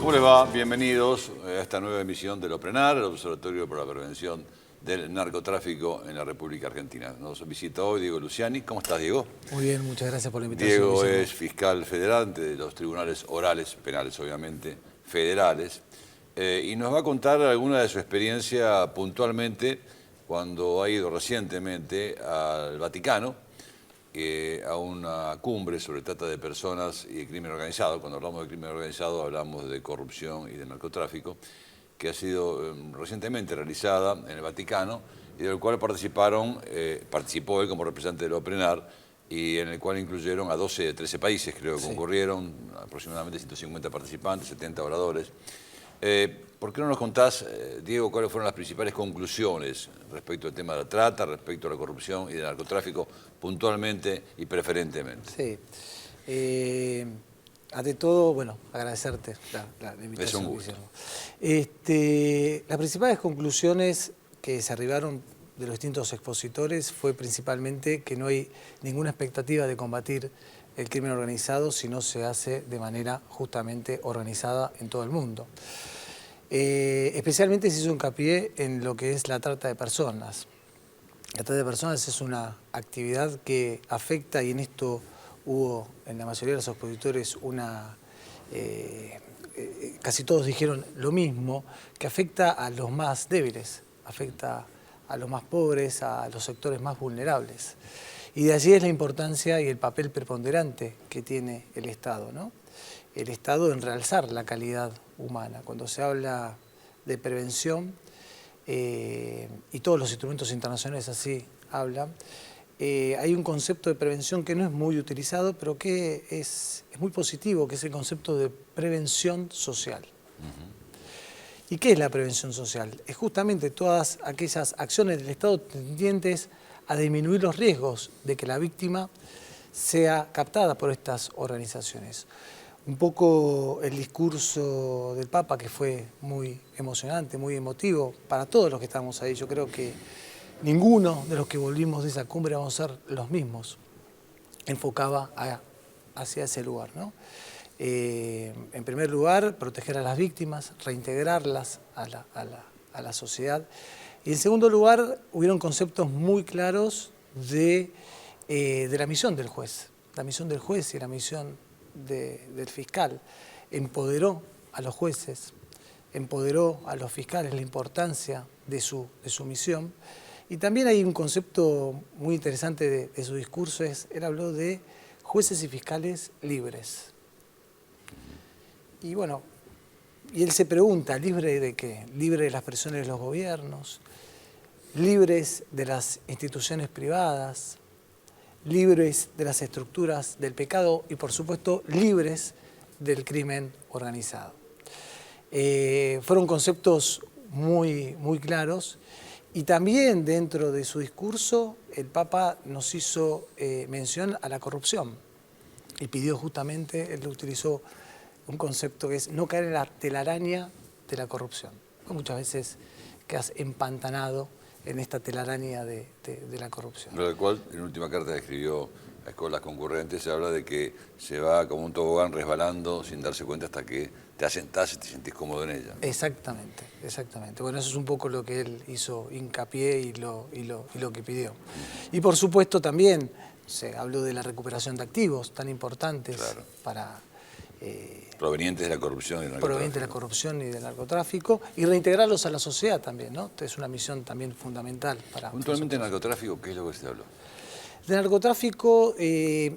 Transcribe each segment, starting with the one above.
¿Cómo les va? Bienvenidos a esta nueva emisión del OPRENAR, el Observatorio para la Prevención del Narcotráfico en la República Argentina. Nos visita hoy Diego Luciani. ¿Cómo estás, Diego? Muy bien, muchas gracias por la invitación. Diego es fiscal federal de los tribunales orales, penales obviamente, federales, y nos va a contar alguna de su experiencia puntualmente cuando ha ido recientemente al Vaticano, a una cumbre sobre trata de personas y de crimen organizado. Cuando hablamos de crimen organizado hablamos de corrupción y de narcotráfico, que ha sido recientemente realizada en el Vaticano y del cual participó él como representante del OPRENAR, y en el cual incluyeron a 12 de 13 países, creo que concurrieron, aproximadamente 150 participantes, 70 oradores. ¿Por qué no nos contás, Diego, cuáles fueron las principales conclusiones respecto al tema de la trata, respecto a la corrupción y del narcotráfico, puntualmente y preferentemente? Sí. Ante todo, bueno, agradecerte la invitación. Es un gusto. Las principales conclusiones que se arribaron de los distintos expositores fue principalmente que no hay ninguna expectativa de combatir el crimen organizado si no se hace de manera justamente organizada en todo el mundo. Especialmente se hizo hincapié en lo que es la trata de personas. La trata de personas es una actividad que afecta, y en esto hubo en la mayoría de los expositores casi todos dijeron lo mismo, que afecta a los más débiles, afecta a los más pobres, a los sectores más vulnerables. Y de allí es la importancia y el papel preponderante que tiene el Estado, ¿no? El Estado en realzar la calidad humana. Cuando se habla de prevención, y todos los instrumentos internacionales así hablan, hay un concepto de prevención que no es muy utilizado, pero que es muy positivo, que es el concepto de prevención social. ¿Y qué es la prevención social? Es justamente todas aquellas acciones del Estado tendientes a disminuir los riesgos de que la víctima sea captada por estas organizaciones. Un poco el discurso del Papa, que fue muy emocionante, muy emotivo para todos los que estamos ahí. Yo creo que ninguno de los que volvimos de esa cumbre vamos a ser los mismos. Enfocaba hacia ese lugar, ¿no? En primer lugar, proteger a las víctimas, reintegrarlas a la sociedad. Y en segundo lugar, hubieron conceptos muy claros de la misión del juez. La misión del juez y la misión del fiscal. Empoderó a los jueces, empoderó a los fiscales la importancia de su misión. Y también hay un concepto muy interesante de su discurso, él habló de jueces y fiscales libres. Y bueno, y él se pregunta, ¿libre de qué? ¿Libre de las presiones de los gobiernos? ¿Libres de las instituciones privadas? ¿Libres de las estructuras del pecado? Y por supuesto, libres del crimen organizado. Fueron conceptos muy claros. Y también dentro de su discurso, el Papa nos hizo mención a la corrupción. Y pidió justamente, él utilizó un concepto que es no caer en la telaraña de la corrupción. Muchas veces quedas empantanado en esta telaraña de la corrupción. Lo cual, en última carta que escribió a escuelas concurrentes, se habla de que se va como un tobogán resbalando sin darse cuenta hasta que te asentás y te sentís cómodo en ella. Exactamente, exactamente. Bueno, eso es un poco lo que él hizo hincapié y lo que pidió. Y por supuesto también se habló de la recuperación de activos tan importantes para... provenientes de la corrupción y del narcotráfico. Provenientes de la corrupción y del narcotráfico, y reintegrarlos a la sociedad también, ¿no? Es una misión también fundamental para... Puntualmente el narcotráfico, ¿qué es lo que se habló? De narcotráfico se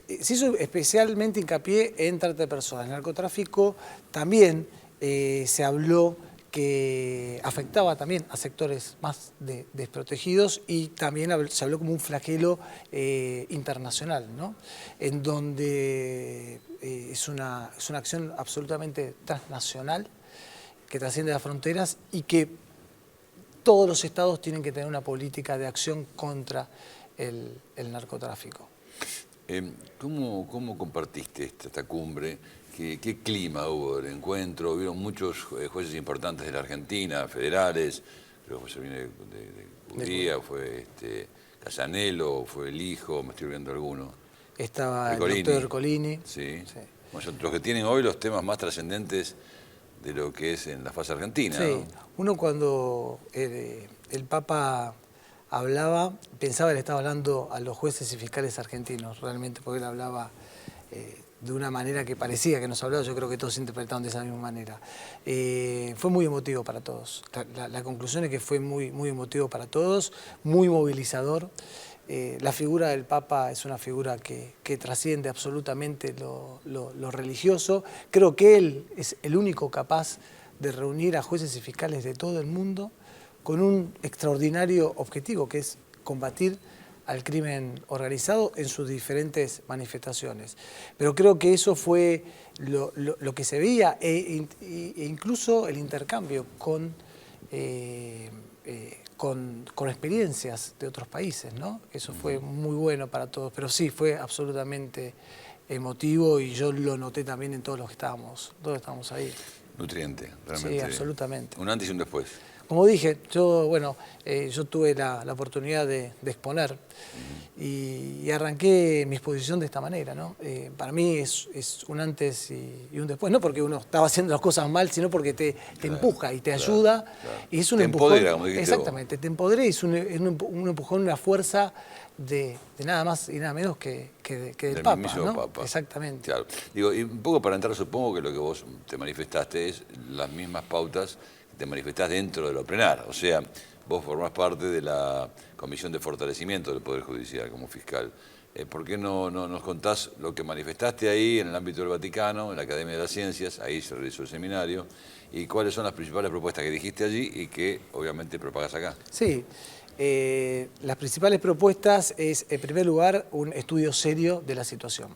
hizo especialmente hincapié en trata de personas. El narcotráfico también se habló que afectaba también a sectores más desprotegidos, y también se habló como un flagelo internacional, ¿no? En donde es una acción absolutamente transnacional que trasciende las fronteras y que todos los estados tienen que tener una política de acción contra el narcotráfico. ¿Cómo compartiste esta cumbre? ¿Qué clima hubo del encuentro? Hubieron muchos jueces importantes de la Argentina, federales, creo que se viene de Udía, fue Casanelo, fue el hijo, me estoy olvidando alguno. Estaba el doctor Ercolini. Sí. Bueno, los que tienen hoy los temas más trascendentes de lo que es en la fase argentina. Sí, ¿no? uno cuando el Papa hablaba, pensaba que le estaba hablando a los jueces y fiscales argentinos, realmente, porque él hablaba de una manera que parecía que nos hablaba, yo creo que todos interpretaron de esa misma manera. Fue muy emotivo para todos. La conclusión es que fue muy, muy emotivo para todos, muy movilizador. La figura del Papa es una figura que trasciende absolutamente lo religioso. Creo que él es el único capaz de reunir a jueces y fiscales de todo el mundo con un extraordinario objetivo, que es combatir al crimen organizado en sus diferentes manifestaciones. Pero creo que eso fue lo que se veía, e incluso el intercambio con experiencias de otros países, ¿no? Eso fue muy bueno para todos, pero sí, fue absolutamente emotivo y yo lo noté también en todos los que estábamos ahí. Nutriente, realmente. Sí, absolutamente. Un antes y un después. Como dije, yo tuve la oportunidad de exponer y arranqué mi exposición de esta manera, ¿no? Para mí es un antes y un después, no porque uno estaba haciendo las cosas mal, sino porque te empuja y te ayuda. Claro. Y es un te empujón. empodera, como dijiste exactamente, vos. te empodera y es un empujón, una fuerza de nada más y nada menos que del Papa, mismísimo ¿no? Papa. Exactamente. Claro. Digo, y un poco para entrar, supongo que lo que vos te manifestaste es las mismas pautas que te manifestás dentro de lo plenar. O sea, vos formás parte de la Comisión de Fortalecimiento del Poder Judicial como fiscal. ¿Por qué no nos contás lo que manifestaste ahí en el ámbito del Vaticano, en la Academia de las Ciencias, ahí se realizó el seminario, y cuáles son las principales propuestas que dijiste allí y que obviamente propagas acá? Sí. Las principales propuestas es, en primer lugar, un estudio serio de la situación.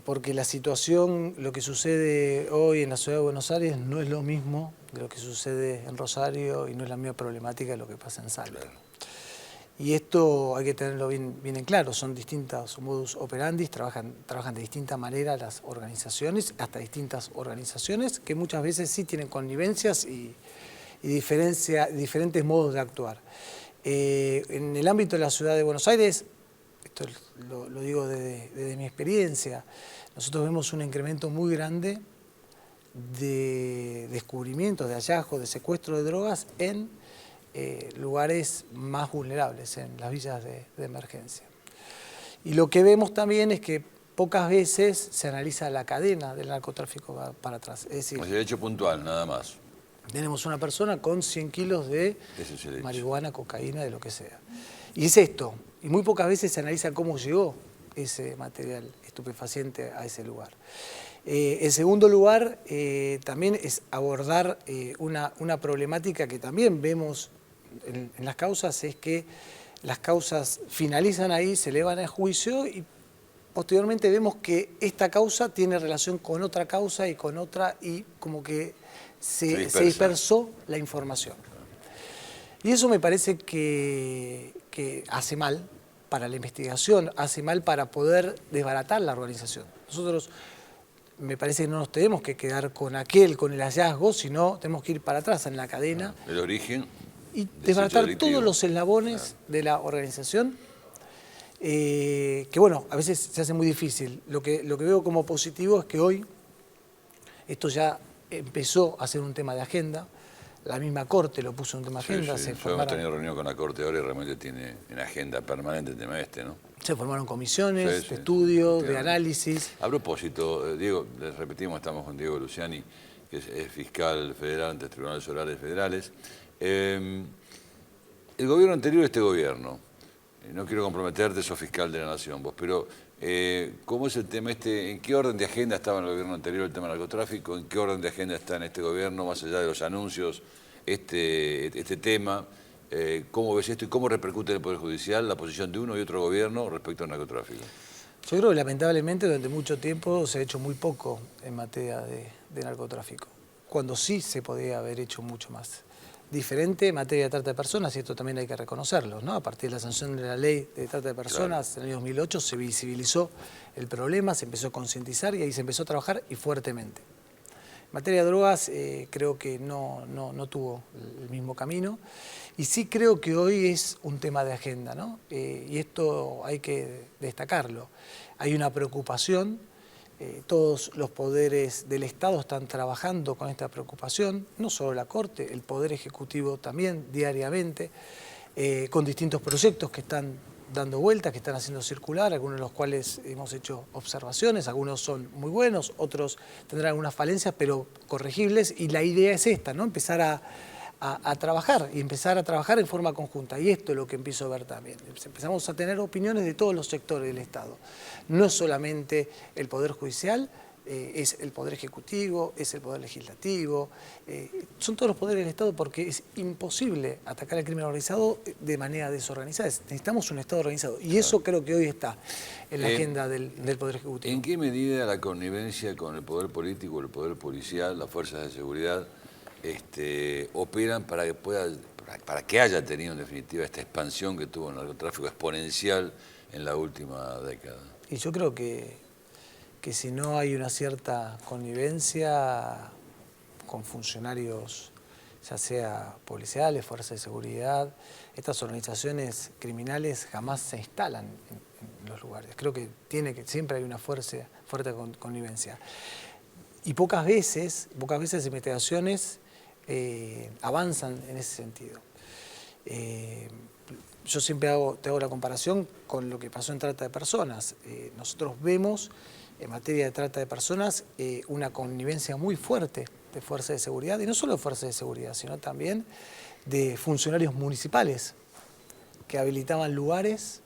Porque la situación, lo que sucede hoy en la ciudad de Buenos Aires no es lo mismo de lo que sucede en Rosario y no es la misma problemática de lo que pasa en Salta. Claro. Y esto hay que tenerlo bien en claro, son distintos modus operandi, trabajan de distinta manera las organizaciones, hasta distintas organizaciones que muchas veces sí tienen connivencias y diferentes modos de actuar. En el ámbito de la ciudad de Buenos Aires, esto lo digo desde mi experiencia, nosotros vemos un incremento muy grande de descubrimientos, de hallazgos, de secuestro de drogas en lugares más vulnerables, en las villas de emergencia. Y lo que vemos también es que pocas veces se analiza la cadena del narcotráfico para atrás. Es decir, O sea, hecho puntual, nada más. tenemos una persona con 100 kilos de Ese es el hecho. marihuana, cocaína, de lo que sea. Y es esto. Y muy pocas veces se analiza cómo llegó ese material estupefaciente a ese lugar. En segundo lugar, también es abordar una problemática que también vemos en las causas, es que las causas finalizan ahí, se elevan a juicio y posteriormente vemos que esta causa tiene relación con otra causa y con otra y como que se dispersó la información. Y eso me parece que hace mal para la investigación, hace mal para poder desbaratar la organización. Nosotros me parece que no nos tenemos que quedar con el hallazgo, sino tenemos que ir para atrás en la cadena. El origen. Y desbaratar todos los eslabones de la organización, que bueno, a veces se hace muy difícil. Lo que veo como positivo es que hoy esto ya empezó a ser un tema de agenda. La misma Corte lo puso en un tema de agenda. Sí. Yo hemos tenido reunión con la Corte ahora y realmente tiene en agenda permanente el tema ¿no? Se formaron comisiones de estudio, de análisis. A propósito, Diego, les repetimos, estamos con Diego Luciani, que es fiscal federal ante tribunales orales federales. El gobierno anterior a este gobierno, no quiero comprometerte, sos fiscal de la Nación vos, pero ¿cómo es el tema en qué orden de agenda estaba en el gobierno anterior el tema del narcotráfico? ¿En qué orden de agenda está en este gobierno, más allá de los anuncios, este tema? ¿Cómo ves esto y cómo repercute en el Poder Judicial la posición de uno y otro gobierno respecto al narcotráfico? Yo creo que lamentablemente durante mucho tiempo se ha hecho muy poco en materia de narcotráfico, cuando sí se podía haber hecho mucho más. Diferente en materia de trata de personas, y esto también hay que reconocerlo, ¿no? A partir de la sanción de la ley de trata de personas, claro, en el año 2008 se visibilizó el problema, se empezó a concientizar y ahí se empezó a trabajar y fuertemente. En materia de drogas creo que no tuvo el mismo camino y sí creo que hoy es un tema de agenda, ¿no? Y esto hay que destacarlo. Hay una preocupación Todos los poderes del Estado están trabajando con esta preocupación, no solo la Corte, el Poder Ejecutivo también diariamente, con distintos proyectos que están dando vueltas, que están haciendo circular, algunos de los cuales hemos hecho observaciones, algunos son muy buenos, otros tendrán algunas falencias, pero corregibles, y la idea es esta, ¿no? Empezar a trabajar y empezar a trabajar en forma conjunta. Y esto es lo que empiezo a ver también. Empezamos a tener opiniones de todos los sectores del Estado. No es solamente el Poder Judicial, es el Poder Ejecutivo, es el Poder Legislativo, son todos los poderes del Estado, porque es imposible atacar el crimen organizado de manera desorganizada. Necesitamos un Estado organizado y eso creo que hoy está en la agenda del Poder Ejecutivo. ¿En qué medida la connivencia con el Poder Político, el Poder Policial, las fuerzas de seguridad operan para que haya tenido en definitiva esta expansión que tuvo el narcotráfico exponencial en la última década? Y yo creo que si no hay una cierta connivencia con funcionarios, ya sea policiales, fuerzas de seguridad, estas organizaciones criminales jamás se instalan en los lugares. Creo que siempre hay una fuerte connivencia. Y pocas veces investigaciones avanzan en ese sentido. Yo siempre te hago la comparación con lo que pasó en trata de personas. Nosotros vemos en materia de trata de personas una connivencia muy fuerte de fuerzas de seguridad, y no solo de fuerzas de seguridad, sino también de funcionarios municipales que habilitaban lugares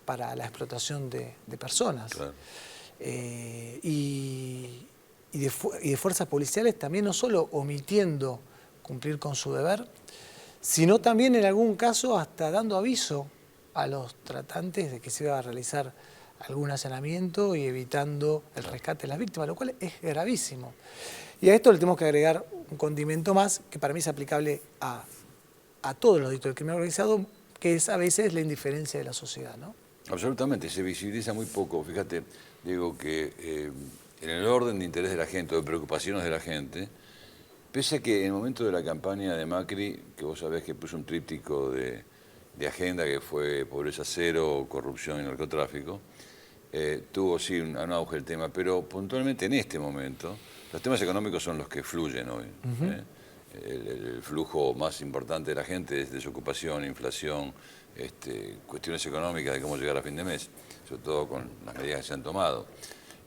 para la explotación de personas. Claro. Y de fuerzas policiales también, no solo omitiendo cumplir con su deber, sino también en algún caso hasta dando aviso a los tratantes de que se iba a realizar algún allanamiento y evitando el rescate de las víctimas, lo cual es gravísimo. Y a esto le tenemos que agregar un condimento más, que para mí es aplicable a todos los delitos del crimen organizado, que es a veces la indiferencia de la sociedad, ¿no? Absolutamente, se visibiliza muy poco. Fíjate, digo que en el orden de interés de la gente, o de preocupaciones de la gente, pese a que en el momento de la campaña de Macri, que vos sabés que puso un tríptico de agenda que fue pobreza cero, corrupción y narcotráfico, tuvo sí un auge el tema, pero puntualmente en este momento, los temas económicos son los que fluyen hoy. El flujo más importante de la gente es desocupación, inflación, cuestiones económicas de cómo llegar a fin de mes, sobre todo con las medidas que se han tomado.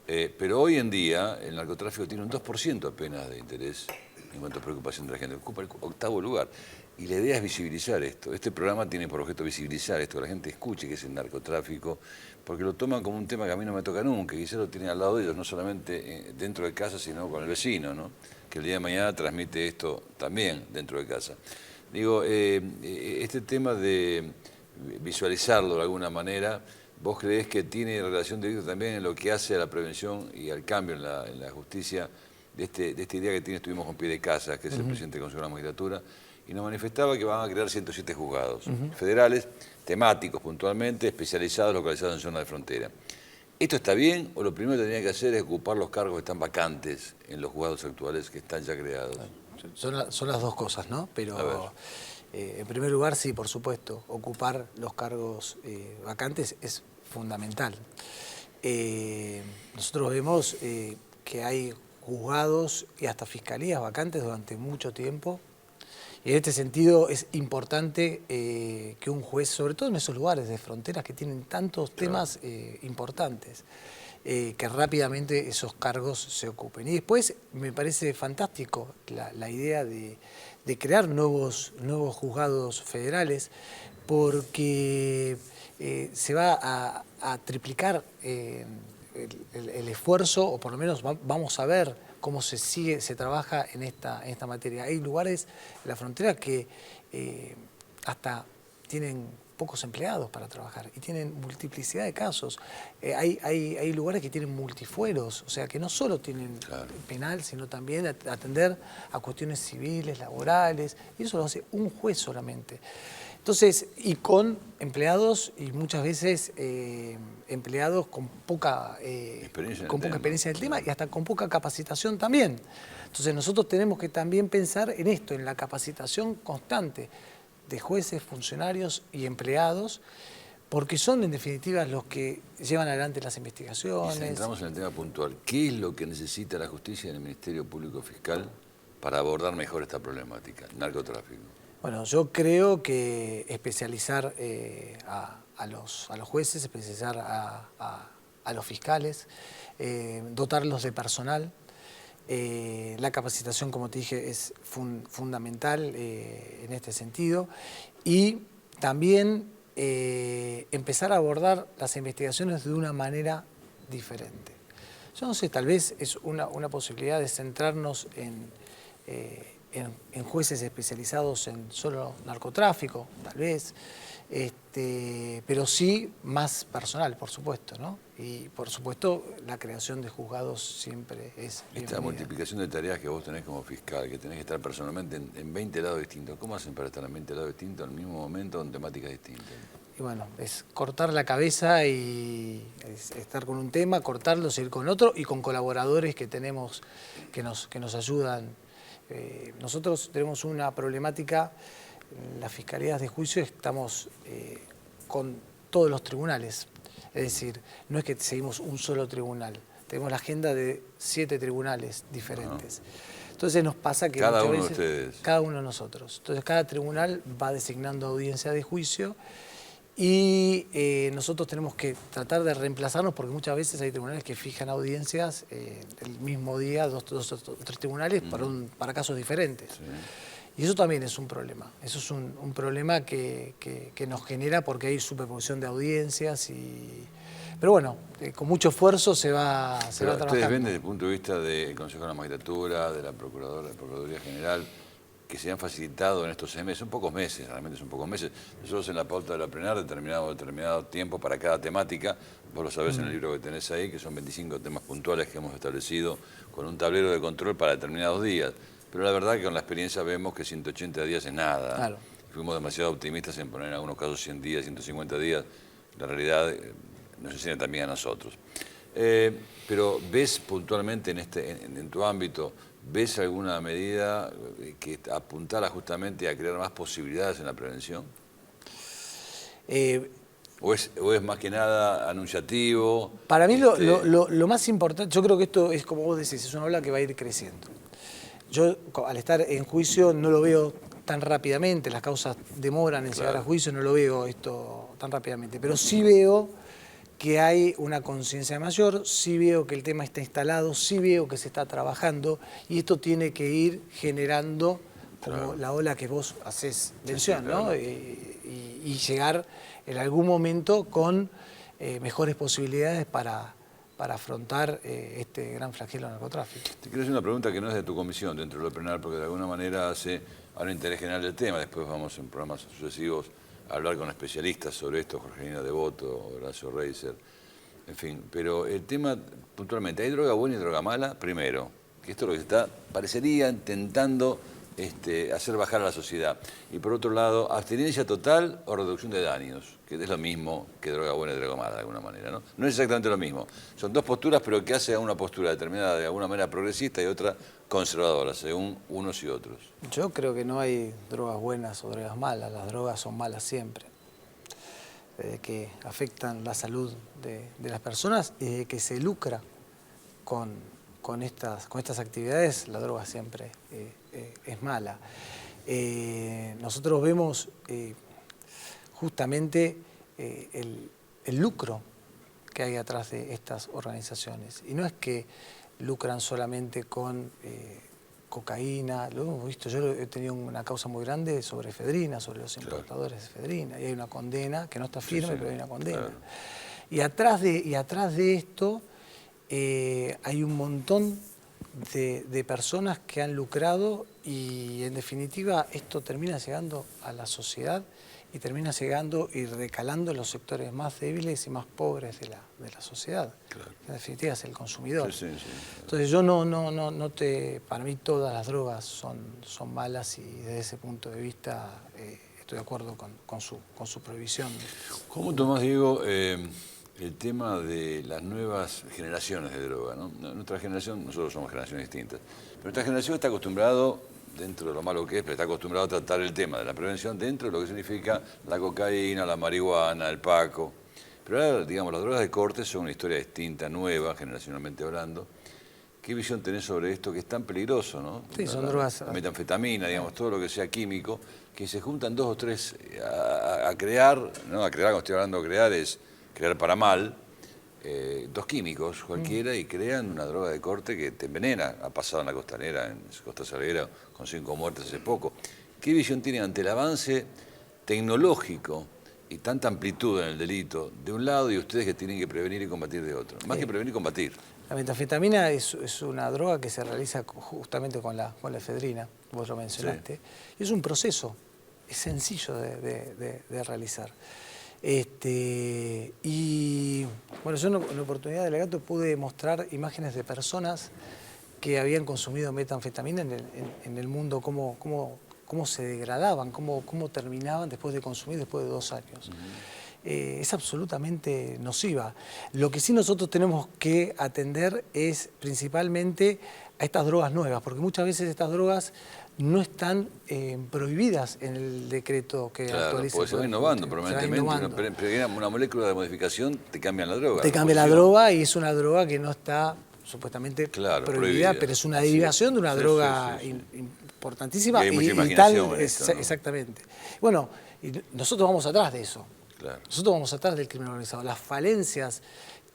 Pero hoy en día el narcotráfico tiene un 2% apenas de interés en cuanto a preocupación de la gente, ocupa el 8º lugar. Y la idea es visibilizar esto. Este programa tiene por objeto visibilizar esto, que la gente escuche que es el narcotráfico, porque lo toman como un tema que a mí no me toca nunca, y quizás lo tienen al lado de ellos, no solamente dentro de casa, sino con el vecino, ¿no? Que el día de mañana transmite esto también dentro de casa. Digo, este tema de visualizarlo de alguna manera, ¿vos creés que tiene relación directa también en lo que hace a la prevención y al cambio en la justicia de esta idea que estuvimos con Pie de Casa, que es el presidente del Consejo de la Magistratura, y nos manifestaba que van a crear 107 juzgados federales, temáticos puntualmente, especializados, localizados en zonas de frontera. ¿Esto está bien o lo primero que tendría que hacer es ocupar los cargos que están vacantes en los juzgados actuales que están ya creados? Son las dos cosas, ¿no? Pero en primer lugar, sí, por supuesto, ocupar los cargos vacantes es fundamental. Nosotros vemos que hay juzgados y hasta fiscalías vacantes durante mucho tiempo. Y en este sentido es importante que un juez, sobre todo en esos lugares de fronteras que tienen tantos temas importantes, que rápidamente esos cargos se ocupen. Y después me parece fantástico la idea de crear nuevos juzgados federales, porque se va a triplicar el esfuerzo, o por lo menos vamos a ver cómo se trabaja en esta materia. Hay lugares en la frontera que hasta tienen pocos empleados para trabajar y tienen multiplicidad de casos. Hay lugares que tienen multifueros, o sea que no solo tienen penal, sino también atender a cuestiones civiles, laborales, y eso lo hace un juez solamente. Entonces, y con empleados, y muchas veces empleados con poca experiencia del tema y hasta con poca capacitación también. Entonces nosotros tenemos que también pensar en esto, en la capacitación constante de jueces, funcionarios y empleados, porque son en definitiva los que llevan adelante las Y investigaciones. si entramos en el tema puntual, ¿qué es lo que necesita la justicia y el Ministerio Público Fiscal para abordar mejor esta problemática, narcotráfico? Bueno, yo creo que especializar a los jueces, especializar a los fiscales, dotarlos de personal. La capacitación, como te dije, es fundamental en este sentido. Y también empezar a abordar las investigaciones de una manera diferente. Yo no sé, tal vez es una posibilidad de centrarnos en jueces especializados en solo narcotráfico, tal vez, pero sí más personal, por supuesto, ¿no? Y por supuesto la creación de juzgados siempre es bienvenida. Esta multiplicación de tareas que vos tenés como fiscal, que tenés que estar personalmente en 20 lados distintos, ¿cómo hacen para estar en 20 lados distintos al mismo momento con temáticas distintas? Y bueno, es cortar la cabeza y estar con un tema, cortarlo, seguir con otro y con colaboradores que tenemos que nos ayudan. Nosotros tenemos una problemática, en las fiscalías de juicio estamos con todos los tribunales, es decir, no es que seguimos un solo tribunal, tenemos la agenda de 7 tribunales diferentes. Entonces nos pasa que cada muchas uno veces, de ustedes. cada uno de nosotros. Entonces cada tribunal va designando audiencia de juicio y nosotros tenemos que tratar de reemplazarnos porque muchas veces hay tribunales que fijan audiencias el mismo día, dos o tres tribunales para casos diferentes. Sí. Y eso también es un problema. Eso es un problema que nos genera porque hay superposición de audiencias. Pero bueno, con mucho esfuerzo se va trabajando. Ustedes ven desde el punto de vista del Consejo de la Magistratura, de la Procuraduría General, que se han facilitado en estos 6 meses, son pocos meses, realmente son pocos meses. Nosotros en la pauta de la plenaria determinado tiempo para cada temática, vos lo sabés en el libro que tenés ahí, que son 25 temas puntuales que hemos establecido con un tablero de control para determinados días. Pero la verdad que con la experiencia vemos que 180 días es nada. Claro. Fuimos demasiado optimistas en poner en algunos casos 100 días, 150 días. La realidad nos enseña también a nosotros. Pero ¿ves puntualmente en tu ámbito, ves alguna medida que apuntara justamente a crear más posibilidades en la prevención? ¿O es más que nada anunciativo? Para mí lo más importante, yo creo que esto es como vos decís, es una ola que va a ir creciendo. Yo al estar en juicio no lo veo tan rápidamente, las causas demoran en llegar a juicio, no lo veo esto tan rápidamente, pero sí veo que hay una conciencia mayor, sí veo que el tema está instalado, sí veo que se está trabajando y esto tiene que ir generando como la ola que vos hacés mención, sí, claro. ¿no? Y llegar en algún momento con mejores posibilidades para afrontar este gran flagelo del narcotráfico. Te quiero hacer una pregunta que no es de tu comisión dentro de lo penal, porque de alguna manera hace a un interés general del tema. Después vamos en programas sucesivos a hablar con especialistas sobre esto, Jorgelina Devoto, Horacio Reiser, en fin. Pero el tema, puntualmente, ¿hay droga buena y droga mala? Primero, que esto es lo que se está, parecería, intentando hacer bajar a la sociedad. Y por otro lado, abstinencia total o reducción de daños, que es lo mismo que droga buena y droga mala de alguna manera, ¿no? No es exactamente lo mismo. Son dos posturas, pero que hace a una postura determinada de alguna manera progresista y otra conservadora, según unos y otros. Yo creo que no hay drogas buenas o drogas malas, las drogas son malas siempre. Que afectan la salud de las personas y que se lucra con estas actividades, la droga siempre es mala. Nosotros vemos justamente el lucro que hay atrás de estas organizaciones. Y no es que lucran solamente con cocaína, lo hemos visto, yo he tenido una causa muy grande sobre efedrina, sobre los importadores de efedrina, y hay una condena, que no está firme, pero hay una condena. Claro. Y atrás de esto hay un montón de personas que han lucrado y en definitiva esto termina llegando a la sociedad y termina llegando y recalando en los sectores más débiles y más pobres de la sociedad. Claro. En definitiva es el consumidor. Sí, sí, sí. Entonces yo para mí todas las drogas son malas y desde ese punto de vista estoy de acuerdo con su prohibición. ¿Cómo tomás, Diego, el tema de las nuevas generaciones de droga, ¿no? Nuestra generación, nosotros somos generaciones distintas, pero nuestra generación está acostumbrado, dentro de lo malo que es, pero está acostumbrado a tratar el tema de la prevención dentro de lo que significa la cocaína, la marihuana, el paco. Pero ahora, digamos, las drogas de corte son una historia distinta, nueva, generacionalmente hablando. ¿Qué visión tenés sobre esto que es tan peligroso, no? Sí, son drogas. La metanfetamina, digamos, todo lo que sea químico, que se juntan dos o tres a crear, ¿no? A crear, cuando estoy hablando de crear, es crear para mal, dos químicos cualquiera y crean una droga de corte que te envenena. Ha pasado en la Costanera, en Costa Salguera, con 5 muertes hace poco. ¿Qué visión tienen ante el avance tecnológico y tanta amplitud en el delito de un lado y ustedes que tienen que prevenir y combatir de otro? Más que prevenir, combatir. La metanfetamina es una droga que se realiza justamente con la efedrina, vos lo mencionaste, sí. Y es un proceso, es sencillo de realizar. Y bueno, yo en la oportunidad de Legato pude mostrar imágenes de personas que habían consumido metanfetamina en el mundo, cómo se degradaban, cómo terminaban después de consumir, después de 2 años. Es absolutamente nociva. Lo que sí nosotros tenemos que atender es principalmente a estas drogas nuevas, porque muchas veces estas drogas no están prohibidas en el decreto que actualiza. Porque se va innovando permanentemente. Una molécula de modificación te cambian la droga. Te cambia la droga y es una droga que no está supuestamente prohibida, pero es una derivación de una droga importantísima. Y hay mucha imaginación en esto, ¿no? Exactamente. Bueno, y nosotros vamos atrás de eso. Claro. Nosotros vamos atrás del crimen organizado. Las falencias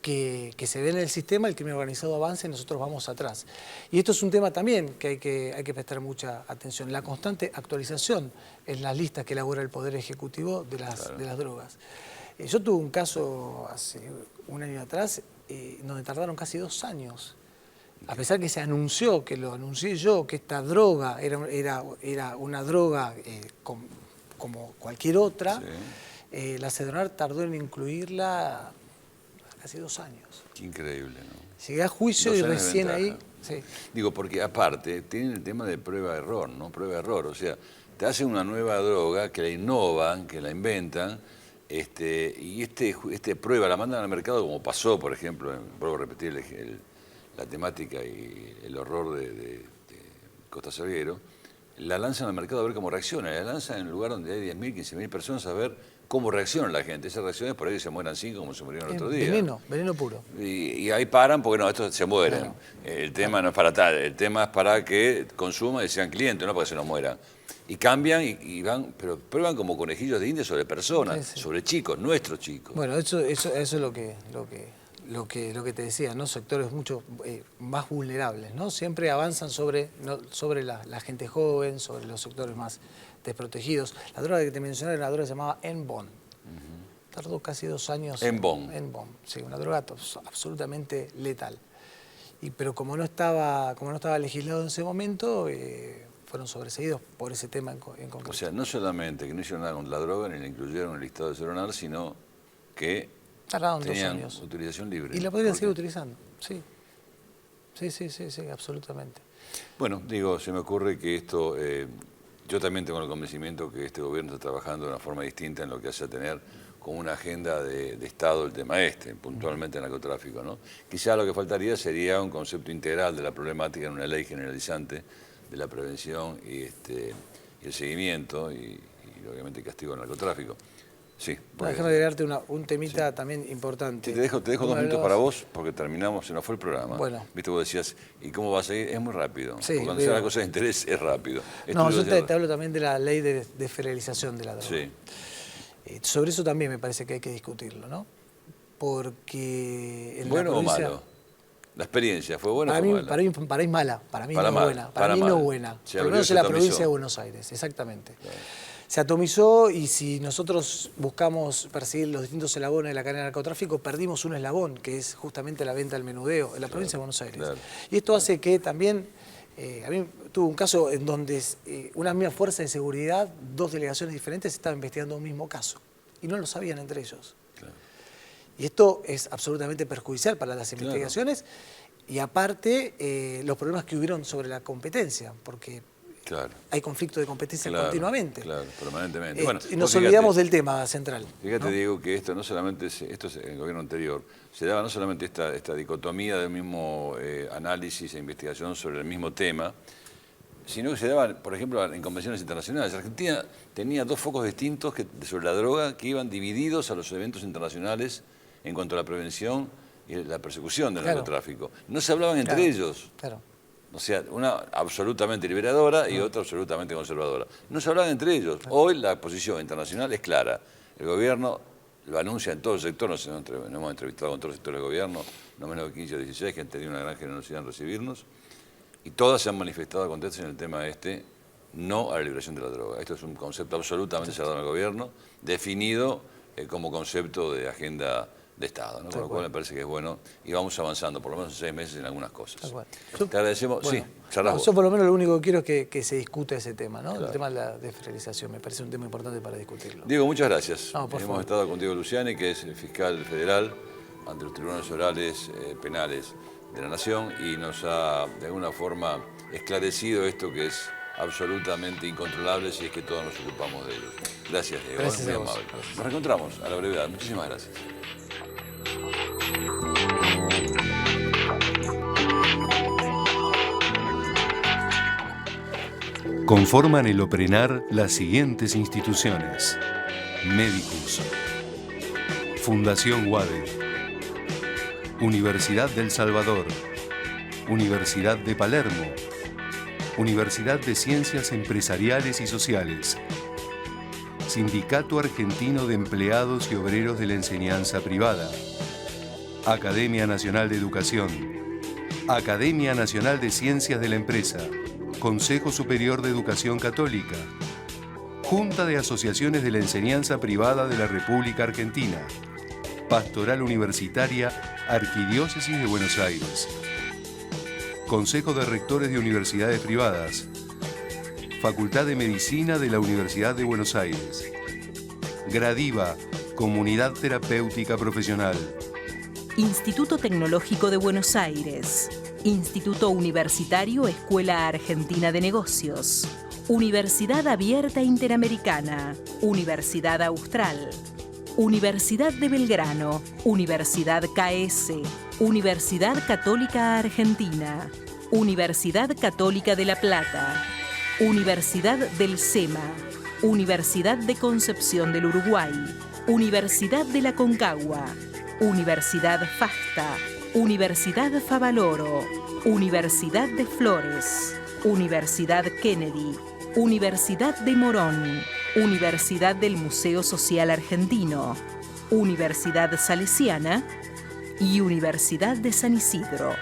que se ven en el sistema, el crimen organizado avanza y nosotros vamos atrás. Y esto es un tema también que hay que prestar mucha atención. La constante actualización en las listas que elabora el Poder Ejecutivo de las drogas. Yo tuve un caso hace 1 año atrás donde tardaron casi 2 años. A pesar que se anunció, que lo anuncié yo, que esta droga era una droga como cualquier otra, sí. La CEDRONAR tardó en incluirla casi 2 años. Qué increíble, ¿no? Llegué a juicio y recién ahí... Sí. Digo, porque aparte tienen el tema de prueba-error, ¿no? Prueba-error, o sea, te hacen una nueva droga que la innovan, que la inventan, y prueba la mandan al mercado como pasó, por ejemplo, vuelvo a repetir la temática y el horror de Costa Salguero, la lanzan al mercado a ver cómo reacciona, la lanzan en un lugar donde hay 10.000, 15.000 personas a ver cómo reacciona la gente. Esas reacciones por ahí se mueran 5 como se murieron el otro día. Veneno puro. Y ahí paran porque no, estos se mueren. Claro. El tema no es para tal, el tema es para que consuman y sean clientes, no para que se nos mueran. Y cambian y van, pero prueban como conejillos de India sobre personas, sí. Sobre chicos, nuestros chicos. Bueno, eso es lo que te decía, ¿no? Sectores mucho más vulnerables, ¿no? Siempre avanzan sobre la gente joven, sobre los sectores más desprotegidos. La droga que te mencioné era una droga que se llamaba Enbon. Tardó casi 2 años. Enbon. Sí, una droga absolutamente letal. Pero como no estaba legislado en ese momento, fueron sobreseídos por ese tema en concreto. O sea, no solamente que no hicieron nada contra la droga ni la incluyeron en el listado de CEDRONAR, sino que tardaron tenían 2 años. Utilización libre. Y la podrían seguir utilizando, sí. Sí, absolutamente. Bueno, digo, se me ocurre que esto, yo también tengo el convencimiento que este gobierno está trabajando de una forma distinta en lo que hace a tener como una agenda de Estado el tema puntualmente el narcotráfico, ¿no? Quizá lo que faltaría sería un concepto integral de la problemática en una ley generalizante de la prevención y el seguimiento y obviamente el castigo del narcotráfico. Sí. Déjame agregarte un temita también importante. Sí, te dejo 2 minutos para vos porque terminamos, se nos fue el programa. Bueno. Viste, vos decías, ¿y cómo va a seguir? Es muy rápido. Sí, porque cuando sea una cosa de interés es rápido. No, yo te hablo también de la ley de federalización de la droga. Sí. Sobre eso también me parece que hay que discutirlo, ¿no? Porque... ¿Bueno o malo? La experiencia, ¿fue buena o fue mala? Para mí es mala, para mí no es buena. Para mí no es buena. Por lo menos en la provincia de Buenos Aires, exactamente. Claro. Se atomizó y si nosotros buscamos perseguir los distintos eslabones de la cadena de narcotráfico, perdimos un eslabón, que es justamente la venta del menudeo en la provincia de Buenos Aires. Claro. Y esto hace que también, a mí tuve un caso en donde una misma fuerza de seguridad, 2 delegaciones diferentes estaban investigando un mismo caso y no lo sabían entre ellos. Claro. Y esto es absolutamente perjudicial para las investigaciones y aparte los problemas que hubieron sobre la competencia, porque... Claro. Hay conflicto de competencia continuamente. Claro, permanentemente. Y nos olvidamos del tema central. Fíjate, ¿no? Diego, que esto no solamente esto es en el gobierno anterior, se daba no solamente esta dicotomía del mismo análisis e investigación sobre el mismo tema, sino que se daban, por ejemplo, en convenciones internacionales. Argentina tenía 2 focos distintos sobre la droga que iban divididos a los eventos internacionales en cuanto a la prevención y la persecución del narcotráfico. No se hablaban entre ellos. O sea, una absolutamente liberadora y otra absolutamente conservadora. No se hablaban entre ellos. Hoy la posición internacional es clara. El gobierno lo anuncia en todo el sector, nos hemos entrevistado con todos los sectores del gobierno, no menos de 15 o 16 que han tenido una gran generosidad en recibirnos, y todas se han manifestado contentas en el tema no a la liberación de la droga. Esto es un concepto absolutamente cerrado en el gobierno, definido como concepto de agenda de Estado, ¿no? Con lo cual me parece que es bueno y vamos avanzando, por lo menos en 6 meses en algunas cosas. Te agradecemos. Bueno, sí, cerramos. Yo por lo menos lo único que quiero es que se discute ese tema, ¿no? El tema de la desfederalización, me parece un tema importante para discutirlo. Diego, muchas gracias. No, Hemos estado con Diego Luciani, que es el fiscal federal ante los tribunales orales penales de la Nación, y nos ha de alguna forma esclarecido esto que es absolutamente incontrolable si es que todos nos ocupamos de ello. Gracias, Diego. Gracias muy a vos. amable. Nos reencontramos a la brevedad. Muchísimas gracias. Conforman el OPRENAR las siguientes instituciones: Medicus, Fundación UADE, Universidad del Salvador, Universidad de Palermo, Universidad de Ciencias Empresariales y Sociales, Sindicato Argentino de Empleados y Obreros de la Enseñanza Privada, Academia Nacional de Educación, Academia Nacional de Ciencias de la Empresa, Consejo Superior de Educación Católica, Junta de Asociaciones de la Enseñanza Privada de la República Argentina, Pastoral Universitaria, Arquidiócesis de Buenos Aires, Consejo de Rectores de Universidades Privadas, Facultad de Medicina de la Universidad de Buenos Aires, Gradiva, Comunidad Terapéutica Profesional, Instituto Tecnológico de Buenos Aires, Instituto Universitario Escuela Argentina de Negocios, Universidad Abierta Interamericana, Universidad Austral, Universidad de Belgrano, Universidad KS, Universidad Católica Argentina, Universidad Católica de La Plata, Universidad del SEMA, Universidad de Concepción del Uruguay, Universidad de la Concagua, Universidad FASTA, Universidad Favaloro, Universidad de Flores, Universidad Kennedy, Universidad de Morón, Universidad del Museo Social Argentino, Universidad Salesiana y Universidad de San Isidro.